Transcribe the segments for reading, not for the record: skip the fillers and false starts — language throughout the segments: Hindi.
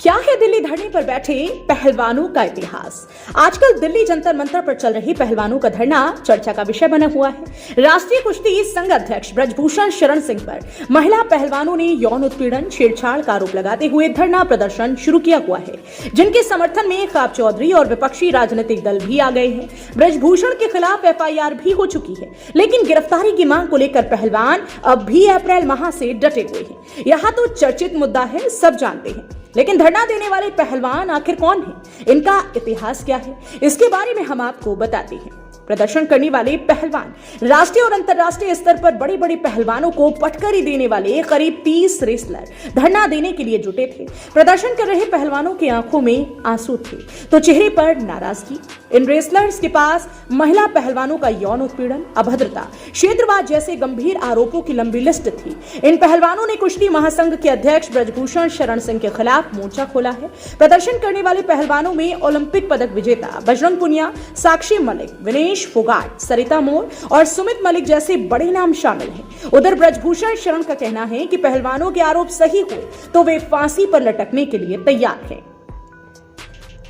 क्या है दिल्ली धरने पर बैठे पहलवानों का इतिहास। आजकल दिल्ली जंतर मंतर पर चल रही पहलवानों का धरना चर्चा का विषय बना हुआ है। राष्ट्रीय कुश्ती संघ अध्यक्ष ब्रजभूषण शरण सिंह पर महिला पहलवानों ने यौन उत्पीड़न छेड़छाड़ का आरोप लगाते हुए धरना प्रदर्शन शुरू किया हुआ है, जिनके समर्थन में खाब चौधरी और विपक्षी राजनीतिक दल भी आ गए हैं। ब्रजभूषण के खिलाफ FIR भी हो चुकी है, लेकिन गिरफ्तारी की मांग को लेकर पहलवान अब भी अप्रैल माह से डटे हुए हैं। यहाँ तो चर्चित मुद्दा है, सब जानते हैं, लेकिन धरना देने वाले पहलवान आखिर कौन हैं? इनका इतिहास क्या है? इसके बारे में हम आपको बताते हैं। प्रदर्शन करने वाले पहलवान राष्ट्रीय और अंतर्राष्ट्रीय स्तर पर बड़े बड़े पहलवानों को पटकरी देने वाले करीब 30 रेसलर धरना देने के लिए जुटे थे। प्रदर्शन कर रहे पहलवानों की आंखों में आंसू थे तो चेहरे पर नाराजगी। इन रेसलर्स के पास महिला पहलवानों का यौन उत्पीड़न, अभद्रता, क्षेत्रवाद जैसे गंभीर आरोपों की लंबी लिस्ट थी। इन पहलवानों ने कुश्ती महासंघ के अध्यक्ष ब्रजभूषण शरण सिंह के खिलाफ मोर्चा खोला है। प्रदर्शन करने वाले पहलवानों में ओलंपिक पदक विजेता बजरंग पुनिया, साक्षी मलिक, विनेश फोगाट, सरिता मोर और सुमित मलिक जैसे बड़े नाम शामिल हैं। उधर ब्रजभूषण शरण का कहना है कि पहलवानों के आरोप सही हुए तो वे फांसी पर लटकने के लिए तैयार हैं।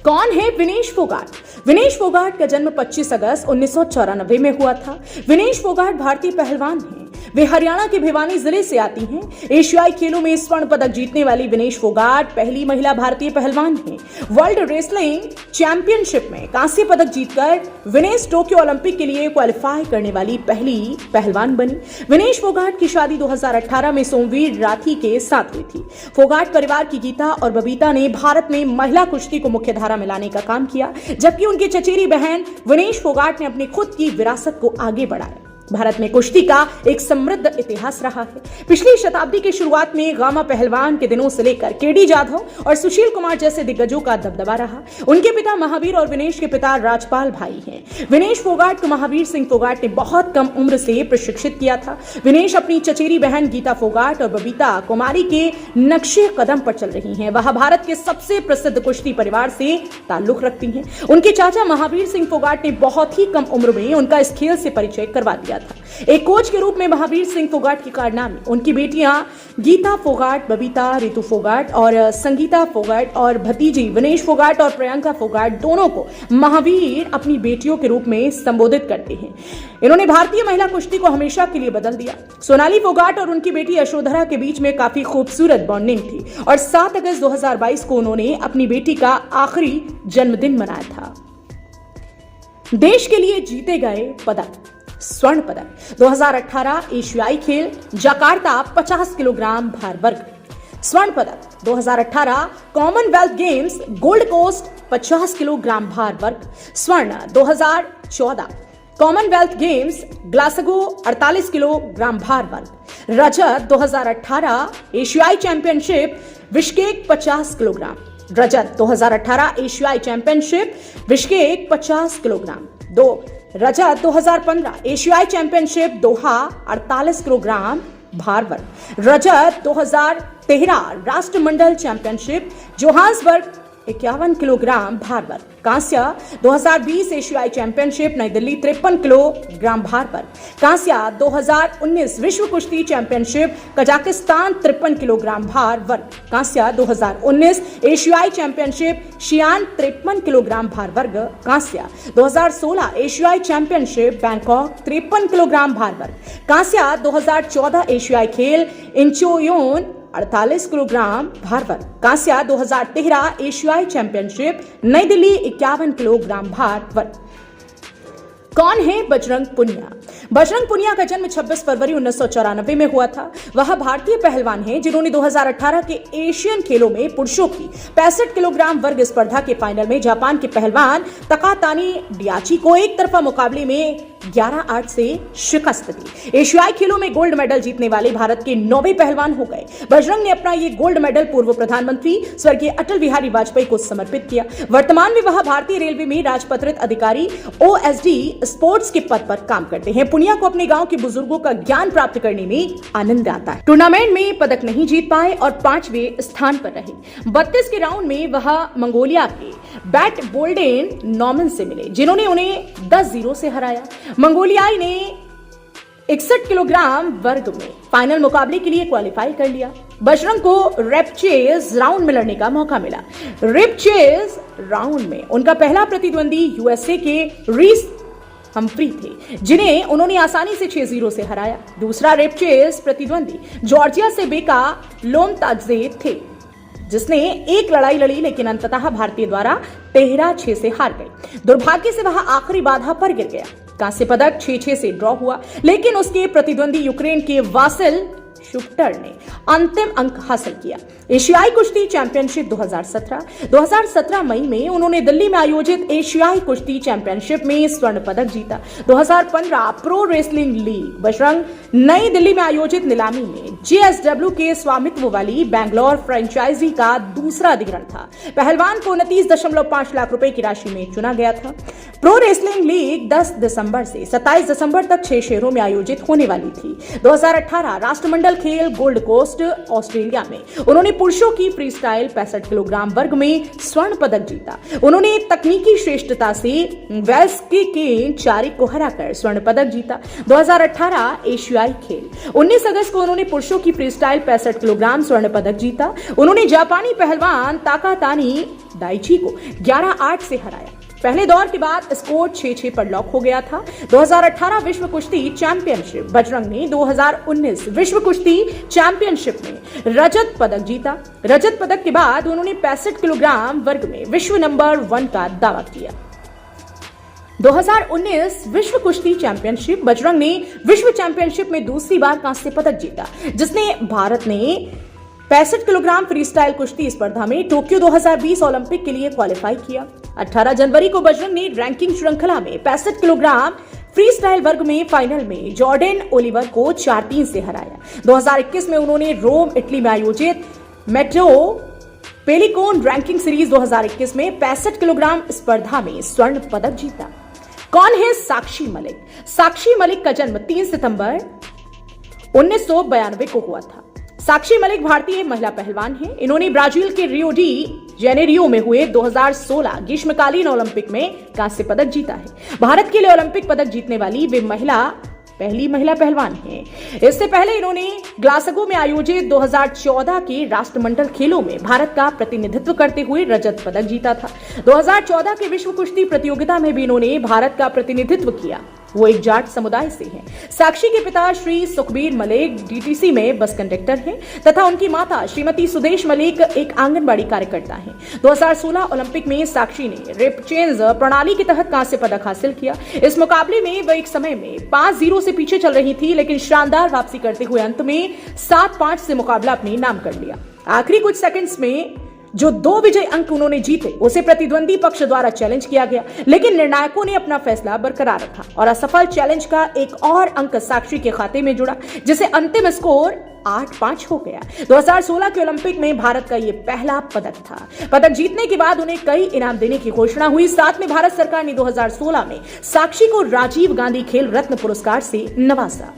कौन है विनेश फोगाट? विनेश फोगाट का जन्म 25 अगस्त 1994 में हुआ था। विनेश फोगाट भारतीय पहलवान हैं। वे हरियाणा के भिवानी जिले से आती हैं। एशियाई खेलों में स्वर्ण पदक जीतने वाली विनेश फोगाट पहली महिला भारतीय पहलवान हैं। वर्ल्ड रेसलिंग चैंपियनशिप में कांस्य पदक जीतकर विनेश टोक्यो ओलंपिक के लिए क्वालिफाई करने वाली पहली पहलवान बनी। विनेश फोगाट की शादी 2018 में सोमवीर राठी के साथ हुई थी। फोगाट परिवार की गीता और बबीता ने भारत में महिला कुश्ती को मुख्य धारा में लाने का काम किया, जबकि उनकी चचेरी बहन विनेश फोगाट ने अपनी खुद की विरासत को आगे बढ़ाया। भारत में कुश्ती का एक समृद्ध इतिहास रहा है। पिछली शताब्दी की शुरुआत में गामा पहलवान के दिनों से लेकर केडी जाधव और सुशील कुमार जैसे दिग्गजों का दबदबा रहा। उनके पिता महावीर और विनेश के पिता राजपाल भाई हैं। विनेश फोगाट को महावीर सिंह फोगाट ने बहुत कम उम्र से प्रशिक्षित किया था। विनेश अपनी चचेरी बहन गीता फोगाट और बबीता कुमारी के नक्शे कदम पर चल रही हैं। वह भारत के सबसे प्रसिद्ध कुश्ती परिवार से ताल्लुक रखती हैं। उनके चाचा महावीर सिंह फोगाट ने बहुत ही कम उम्र में उनका इस खेल से परिचय करवा दिया था। एक कोच के रूप में महावीर सिंह फोगाट के कारनामे, उनकी बेटियां गीता फोगाट, बबीता, रितु फोगाट और संगीता फोगाट और भतीजी विनेश फोगाट और प्रियंका फोगाट दोनों को महावीर अपनी बेटियों के रूप में संबोधित करते हैं। इन्होंने भारतीय महिला कुश्ती को हमेशा के लिए बदल दिया। सोनाली फोगाट और उनकी बेटी यशोधरा के बीच में काफी खूबसूरत बॉन्डिंग थी और 7 अगस्त 2022 को उन्होंने अपनी बेटी का आखिरी जन्मदिन मनाया था। देश के लिए जीते गए पदक। स्वर्ण पदक 2018 एशियाई खेल जकार्ता 50 किलोग्राम भार वर्ग। स्वर्ण पदक 2018 Commonwealth Games Gold Coast 50 kilogram भार वर्ग। स्वर्ण 2014 कॉमनवेल्थ गेम्स ग्लासगो 48 किलोग्राम भार वर्ग। रजत 2018 एशियाई चैंपियनशिप बिश्केक 50 किलोग्राम। रजत 2018 एशियाई चैंपियनशिप बिश्केक 50 किलोग्राम। रजत 2015 एशियाई चैंपियनशिप दोहा 48 किलोग्राम भार वर्ग। रजत 2013 राष्ट्रमंडल चैंपियनशिप जोहान्सबर्ग 51 किलोग्राम भार वर्ग। कांस्य 2020 एशियाई चैंपियनशिप नई दिल्ली 53 किलोग्राम भार वर्ग। कांस्य 2019 विश्व कुश्ती चैंपियनशिप कजाकिस्तान 53 किलोग्राम भार वर्ग। कांस्य 2019 एशियाई चैंपियनशिप शियान 53 किलोग्राम भार वर्ग। कांस्य 2016 एशियाई चैंपियनशिप बैंकॉक 53 किलोग्राम भार वर्ग। कांस्य 2014 एशियाई खेल इंचोयोन 48 किलोग्राम भार वर्ग। कांस्य 2013 एशियाई चैंपियनशिप नई दिल्ली 51 किलोग्राम भार वर्ग। कौन है बजरंग पुनिया? बजरंग पुनिया का जन्म 26 फरवरी 1994 में हुआ था। वह भारतीय पहलवान हैं जिन्होंने 2018 के एशियन खेलों में पुरुषों की 65 किलोग्राम वर्ग स्पर्धा के फाइनल में जापान के पहलवान तकातानी डियाची को एक तरफा मुकाबले में 11-8 से शिकस्त दी। एशियाई खेलों में गोल्ड मेडल जीतने वाले भारत के 9वें पहलवान हो गए। बजरंग ने अपना ये गोल्ड मेडल पूर्व प्रधानमंत्री स्वर्गीय अटल बिहारी वाजपेयी को समर्पित किया। वर्तमान में वह भारतीय रेलवे में राजपत्रित अधिकारी OSD स्पोर्ट्स के पद पर काम करते हैं। पुनिया को अपने गांव के बुजुर्गों का ज्ञान प्राप्त करने में आनंद आता है। टूर्नामेंट में पदक नहीं जीत पाए और 5वें स्थान पर रहे। 32 के राउंड में वह मंगोलिया के बैट बोल्डेन नॉर्मन से मिले, जिन्होंने उन्हें 10-0 से हराया। मंगोलियाई ने 61 किलोग्राम वर्ग में फाइनल मुकाबले के लिए क्वालिफाई कर लिया। बजरंग को रेपचेज राउंड में लड़ने का मौका मिला। रेपचेज राउंड में उनका पहला प्रतिद्वंदी यूएसए के रीस हम्फ्री थे, जिन्हें उन्होंने आसानी से 6-0 से हराया। दूसरा रेपचेज प्रतिद्वंदी जॉर्जिया से बेका लोमताजे थे, जिसने एक लड़ाई लड़ी लेकिन अंततः भारतीय द्वारा 13-6 से हार गई। दुर्भाग्य से वह आखिरी बाधा पर गिर गया। कांस्य पदक 6-6 से ड्रॉ हुआ, लेकिन उसके प्रतिद्वंदी यूक्रेन के वासिल शुक्टर ने अंतिम अंक हासिल किया। एशियाई कुश्ती चैंपियनशिप 2017 मई में उन्होंने दिल्ली में आयोजित एशियाई कुश्ती चैंपियनशिप में स्वर्ण पदक जीता। 2015 प्रो रेसलिंग लीग बजरंग नई दिल्ली में आयोजित नीलामी में जेएसडब्ल्यू के स्वामित्व वाली बैंगलोर फ्रेंचाइजी का दूसरा अधिग्रहण था। पहलवान को 29.5 लाख रुपए की राशि में चुना गया था। प्रो रेसलिंग लीग 10 दिसंबर से 27 दिसंबर तक 6 शहरों में आयोजित होने वाली थी। 2018 राष्ट्रमंडल खेल गोल्ड कोस्ट ऑस्ट्रेलिया में उन्होंने पुरुषों की फ्री स्टाइल 65 किलोग्राम वर्ग में स्वर्ण पदक जीता। उन्होंने तकनीकी श्रेष्ठता से वेल्स के चारिक को हराकर स्वर्ण पदक जीता। 2018 एशियाई खेल 19 अगस्त को उन्होंने पुरुषों की फ्री स्टाइल 65 किलोग्राम स्वर्ण पदक जीता। उन्होंने जापानी पहलवान ताकातानी दाइची को 11-8 से हराया। पहले दौर के बाद स्कोर 6-6 पर लॉक हो गया था। 2018 विश्व कुश्ती चैंपियनशिप बजरंग ने 2019 विश्व कुश्ती चैंपियनशिप में रजत पदक जीता। रजत पदक के बाद उन्होंने 65 किलोग्राम वर्ग में विश्व नंबर 1 का दावा किया। 2019 विश्व कुश्ती चैंपियनशिप बजरंग ने विश्व चैंपियनशिप में दूसरी बार कांस्य पदक जीता, जिसने भारत ने 65 किलोग्राम फ्री स्टाइल कुश्ती स्पर्धा में टोक्यो 2020 ओलंपिक के लिए क्वालिफाई किया। 18 जनवरी को बजरंग ने रैंकिंग श्रृंखला में 65 किलोग्राम फ्री स्टाइल वर्ग में फाइनल में जॉर्डन ओलिवर को 4-3 से हराया। 2021 में उन्होंने रोम इटली में आयोजित मेट्रो पेलिकोन रैंकिंग सीरीज 2021 में 65 किलोग्राम स्पर्धा में स्वर्ण पदक जीता। कौन है साक्षी मलिक? साक्षी मलिक का जन्म 3 सितंबर 1992 को हुआ था। साक्षी मलिक भारतीय महिला पहलवान हैं। इन्होंने ब्राजील के रियो डी जेनेरियो में हुए 2016 ग्रीष्मकालीन ओलंपिक में कांस्य पदक जीता है। भारत के लिए ओलंपिक पदक जीतने वाली वे पहली महिला पहलवान हैं। इससे पहले इन्होंने ग्लासगो में आयोजित 2014 के राष्ट्रमंडल खेलों में भारत का प्रतिनिधित्व करते हुए रजत पदक जीता था। 2014 के विश्व कुश्ती प्रतियोगिता में भी इन्होंने भारत का प्रतिनिधित्व किया। वो एक जाट समुदाय से हैं। साक्षी के पिता श्री सुखबीर मलिक डीटीसी में बस कंडक्टर हैं तथा उनकी माता श्रीमती सुदेश मलिक एक आंगनबाड़ी कार्यकर्ता हैं। 2016 ओलंपिक में साक्षी ने रेपचेज प्रणाली के तहत कांस्य पदक हासिल किया। इस मुकाबले में वह एक समय में 5-0 से पीछे चल रही थी, लेकिन शानदार वापसी करते हुए अंत में 7-5 से मुकाबला अपने नाम कर लिया। आखिरी कुछ सेकंड्स में जो 2 विजय अंक उन्होंने जीते, उसे प्रतिद्वंदी पक्ष द्वारा चैलेंज किया गया, लेकिन निर्णायकों ने अपना फैसला बरकरार रखा और असफल चैलेंज का एक और अंक साक्षी के खाते में जुड़ा, जिसे अंतिम स्कोर 8-5 हो गया। 2016 के ओलंपिक में भारत का यह पहला पदक था। पदक जीतने के बाद उन्हें कई इनाम देने की घोषणा हुई। साथ में भारत सरकार ने 2016 में साक्षी को राजीव गांधी खेल रत्न पुरस्कार से नवाजा।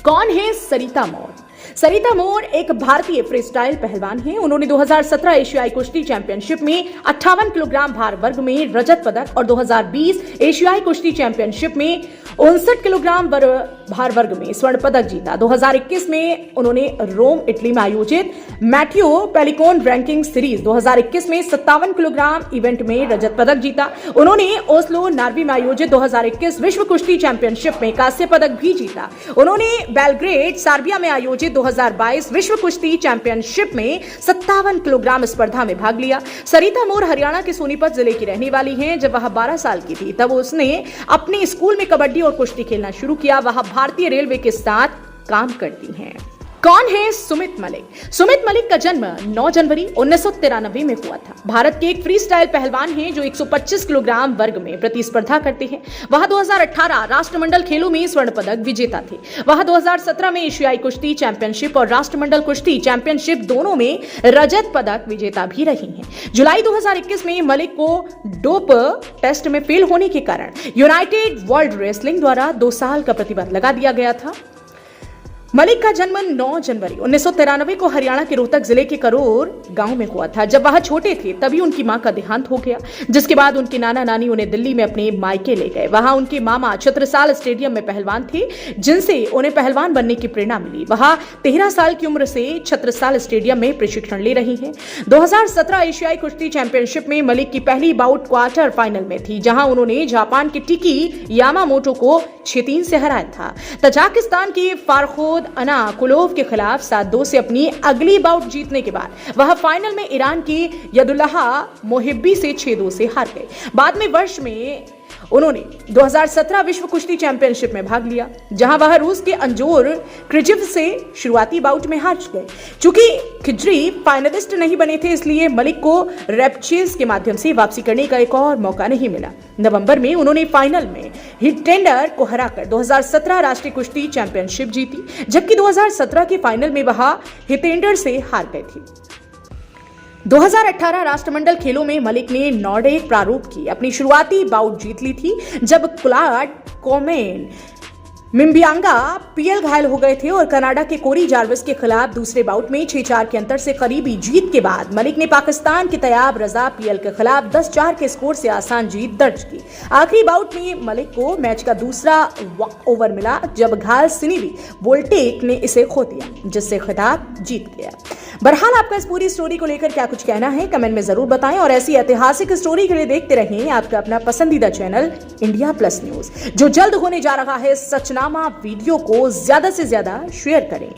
कौन है सरिता मौर्य? सरिता मौर्य एक भारतीय फ्री स्टाइल पहलवान हैं। उन्होंने 2017 एशियाई कुश्ती चैंपियनशिप में 58 किलोग्राम भार वर्ग में रजत पदक और 2020 एशियाई कुश्ती चैंपियनशिप में 59 किलोग्राम भार वर्ग में स्वर्ण पदक जीता। 2021 में उन्होंने रोम इटली में आयोजित मैट्रो पेलिकोन रैंकिंग सीरीज 2021 में 57 किलोग्राम इवेंट में रजत पदक जीता। उन्होंने ओस्लो नार्वे में आयोजित 2021 विश्व कुश्ती चैंपियनशिप में कांस्य पदक भी जीता। उन्होंने बेलग्रेड सर्बिया में आयोजित 2022 विश्व कुश्ती चैंपियनशिप में 57 किलोग्राम स्पर्धा में भाग लिया। सरिता मौर्य हरियाणा के सोनीपत जिले की रहने वाली हैं। जब वह 12 साल की थी तब उसने अपने स्कूल में कबड्डी और कुश्ती खेलना शुरू किया। वह भारतीय रेलवे के साथ काम करती हैं। कौन है सुमित मलिक? सुमित मलिक का जन्म 9 जनवरी 1993 में हुआ था। भारत के एक फ्री स्टाइल पहलवान हैं जो 125 किलोग्राम वर्ग में प्रतिस्पर्धा करते हैं। वह 2018 राष्ट्रमंडल खेलों में स्वर्ण पदक विजेता थे। वह 2017 में एशियाई कुश्ती चैंपियनशिप और राष्ट्रमंडल कुश्ती चैंपियनशिप दोनों में रजत पदक विजेता भी रही हैं। जुलाई 2021 में मलिक को डोप टेस्ट में फेल होने के कारण यूनाइटेड वर्ल्ड रेसलिंग द्वारा 2 साल का प्रतिबंध लगा दिया गया था। मलिक का जन्म 9 जनवरी 1993 को हरियाणा के रोहतक जिले के करोर गांव में हुआ था। जब वह छोटे थे तभी उनकी मां का देहांत हो गया, जिसके बाद उनके नाना नानी उन्हें दिल्ली में अपने मायके ले गए। वहां उनके मामा छत्रसाल स्टेडियम में पहलवान थे, जिनसे उन्हें पहलवान बनने की प्रेरणा मिली। वह 13 साल की उम्र से छत्रसाल स्टेडियम में प्रशिक्षण ले रही हैं। 2017 एशियाई कुश्ती चैंपियनशिप में मलिक की पहली बाउट क्वार्टर फाइनल में थी, जहां उन्होंने जापान के टिकी यामामोटो को 6-3 से हराया था। तजाकिस्तान की फारखोद अनाकुलोव के खिलाफ 7-2 से अपनी अगली बाउट जीतने के बाद वह फाइनल में ईरान की यदुल्लाह मोहिब्बी से 6-2 से हार गए। बाद में वर्ष में उन्होंने 2017 विश्व कुश्ती चैंपियनशिप में भाग लिया, जहां वह रूस के अंजोर क्रिजिव से शुरुआती बाउट में हार गए। चूंकि खिजरी फाइनलिस्ट नहीं बने थे, इसलिए मलिक को रेपचेज के माध्यम से वापसी करने का एक और मौका नहीं मिला। नवंबर में उन्होंने फाइनल में हिटेंडर को हराकर 2017 राष्ट्रीय कुश्ती चैंपियनशिप जीती, जबकि 2017 के फाइनल में वह हिटेंडर से हार गए थे। 2018 राष्ट्रमंडल खेलों में मलिक ने नॉर्डिक प्रारूप की अपनी शुरुआती बाउट जीत ली थी, जब क्लाड कोमेन मिम्बियांगा पीएल घायल हो गए थे और कनाडा के कोरी जार्विस के खिलाफ दूसरे बाउट में 6-4 के अंतर से करीबी जीत के बाद मलिक ने पाकिस्तान के तैयाब रजा पीएल के खिलाफ 10-4 के स्कोर से आसान जीत दर्ज की। आखिरी बाउट में मलिक को मैच का दूसरा वॉक ओवर मिला, जब घायल सिनीवी वोल्टेक ने इसे खो दिया, जिससे खिताब जीत गया। बहरहाल आपका इस पूरी स्टोरी को लेकर क्या कुछ कहना है, कमेंट में जरूर बताएं और ऐसी ऐतिहासिक स्टोरी के लिए देखते रहें आपका अपना पसंदीदा चैनल इंडिया प्लस न्यूज, जो जल्द होने जा रहा है। सचनामा वीडियो को ज्यादा से ज्यादा शेयर करें।